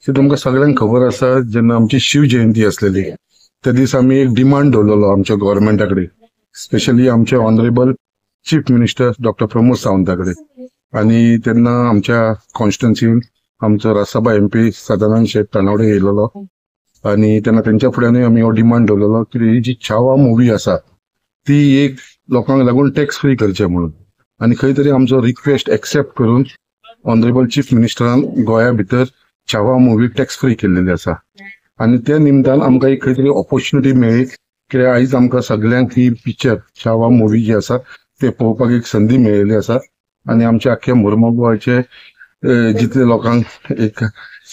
ते तुमकां सगळ्यांक खबर आसा जेन्ना आमची शिव जयंती आसलेली त्या दीस आमी एक डिमांड दवरलेलो आमच्या गव्हर्मेंटा कडेन, स्पेशली आमचे honourable chief minister doctor Pramod सावंता कडेन. आणि तेन्ना आमच्या कॉन्स्टिट्युन्सीन आमचो राज्यसभा MP सदानंद शेठ तनावडे येयलेलो आणि तेन्ना तेंच्या फुड्यानूय आमी हो डिमांड दवरलेलो की ही जी छावा मुवी आसा ती एक लोकांक लागून टॅक्स फ्री करचे म्हणून. आणि खंय तरी आमचो रिक्वेस्ट एक्सेप्ट करून ऑनरेबल चीफ मिनिस्टरान गोंया भितर छावा मुवी टॅक्स फ्री केल्लेली आसा. आणि त्या निमतान आमकां एक खंय तरी ऑपॉर्च्युनिटी मेळ्ळी कित्याक आयज आमकां सगळ्यांक ही पिक्चर छावा मुवी जी आसा ते पळोवपाक एक संदी मेळिल्ली आसा. आणि आमच्या आख्या मुर्मुगांवचे जितले लोकांक एक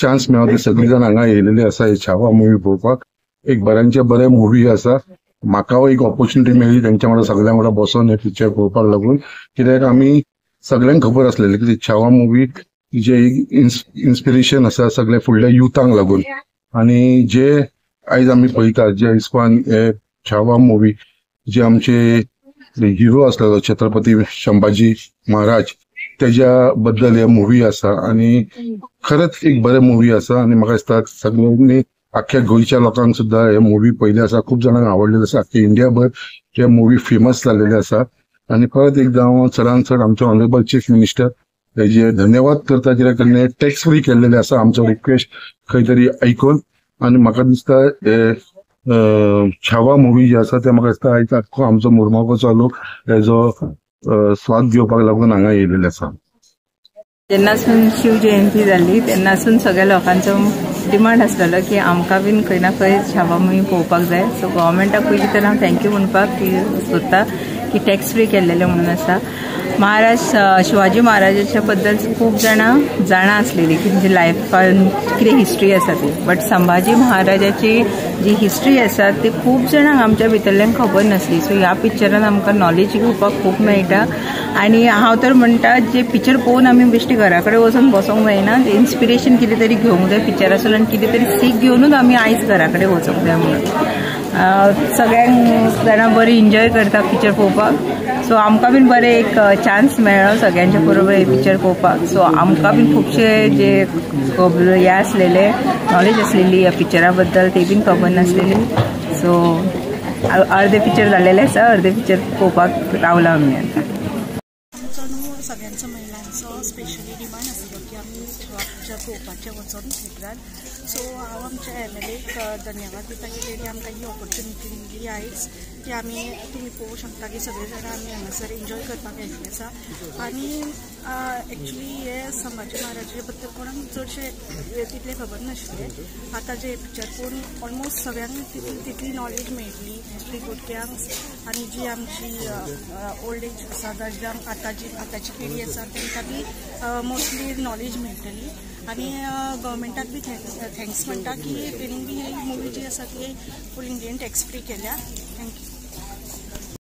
चान्स मेळ्ळो ते सगळी जाण हांगा येयलेली आसा ही छावा मुवी पळोवपाक. एक बऱ्यांचे बरे मुवी आसा. म्हाका एक ऑपॉर्च्युनिटी मेळ्ळी तेंच्या वांगडा सगळ्यां वांगडा बसून हे पिक्चर पळोवपाक लागून, कित्याक आमी सगळ्यांक खबर आसलेली की छावा मुवी जे इन्स्पिरेशन आसा सगळे फुडल्या युथांक लागून. आणि जे आयज आमी पळयतात जे हिसपान हे छावा मुवी जे आमचे हिरो आसलेलो छत्रपती संभाजी महाराज तेज्या बद्दल हे मुवी आसा आणि खरंच एक बरे मुवी आसा. आणि म्हाका दिसता सगळ्यांनी आख्या गोंयच्या लोकांक सुद्धा हे मुवी पळयले आसा, खूप जाणांक आवडलेले आसा. आख्या इंडियाभर हे मुवी फेमस जाल्लेले आसा. आणि परत एकदा हांव चडांत चड आमचे ऑनरेबल चीफ मिनिस्टर हेजे धन्यवाद करता कित्याक ताणें टॅक्स फ्री केल्लेले आसा आमचो रिक्वेस्ट खंय तरी ऐकून. आणि म्हाका दिसता हे छावा मुवी जी आसा ते म्हाका दिसता आयज आख्खो आमचो मुर्मुगांवचो लोक हेजो स्वाद घेवपाक लागून हांगा येयलेले आसा. जेन्नासून शिव जयंती जाल्ली तेन्नासून सगळ्या लोकांचो डिमांड आसलेलो की आमकां बीन खंय ना खंय छावा मुवी पळोवपाक जाय. सो गव्हर्मेंटाक पयलीं तर हांव थँक्यू म्हणपाक सोदता की टॅक्स फ्री केल्लेले म्हणून आसा. शिवाजी महाराजाच्या बद्दल खूप जाणां जाणा आसलेली की तेंची लायफान कितें हिस्ट्री आसा ती, बट संभाजी महाराजाची जी हिस्ट्री आसा ती खूप जाणांक आमच्या भितरल्यांक खबर नासली. सो ह्या पिक्चरान आमकां नॉलेज घेवपाक खूप मेळटा. आणि हांव तर म्हणटा जे पिक्चर पळोवन आमी बेश्टी घरा कडेन वचून बसोंक जायना, ते इन्स्पिरेशन कितें तरी घेवंक जाय पिक्चरासून आनी कितें तरी सीख घेवनूच आमी आयज घरा कडेन वचोंक जाय म्हणून. सगळ्यांक जाणां बरी एन्जॉय करता पिक्चर पळोवपाक. सो आमकां बीन बरें एक चान्स मेळ्ळो सगळ्यांच्या बरोबर हे पिक्चर पळोवपाक. सो आमकां बीन खुबशे जे हे आसलेले नॉलेज आसलेली ह्या पिक्चरा बद्दल ते बीन खबर नासलेली. सो अर्धे पिक्चर जाल्लेले आसा, अर्धे पिक्चर पळोवपाक रावला आमी आतां. सगळ्यांचो महिलांचो स्पेशली डिमांड आसलो की आमी पिक्चर पळोवपाचें वचून थिएटरान. सो हांव आमच्या MLAक धन्यवाद दिता की तेणी आमकां ही ऑपॉर्च्युनिटी दिली आयज की आमी तुमी पळोवंक शकता की सगळे जाणां आमी हांगासर एन्जॉय करपाक येयल्ले आसा. आनी एक्चुली हे संभाजी महाराजा बद्दल कोणाक चडशे तितले खबर नाशिल्ले. आतां जे पिक्चर पळोवन ऑलमोस्ट सगळ्यांक तितली नॉलेज मेळटली हिस्ट्री गोटक्यांक. आनी जी आमची ओल्ड एज आसा जांकां आतांची पिढी आसा तांकां बी मोस्टली नॉलेज मेळटली. आनी गव्हर्मेंटाक बी थँक्स म्हणटा की तेणी बी ही मुवी जी आसा ती फूल इंडियन टॅक्स फ्री केल्या. थँक्यू.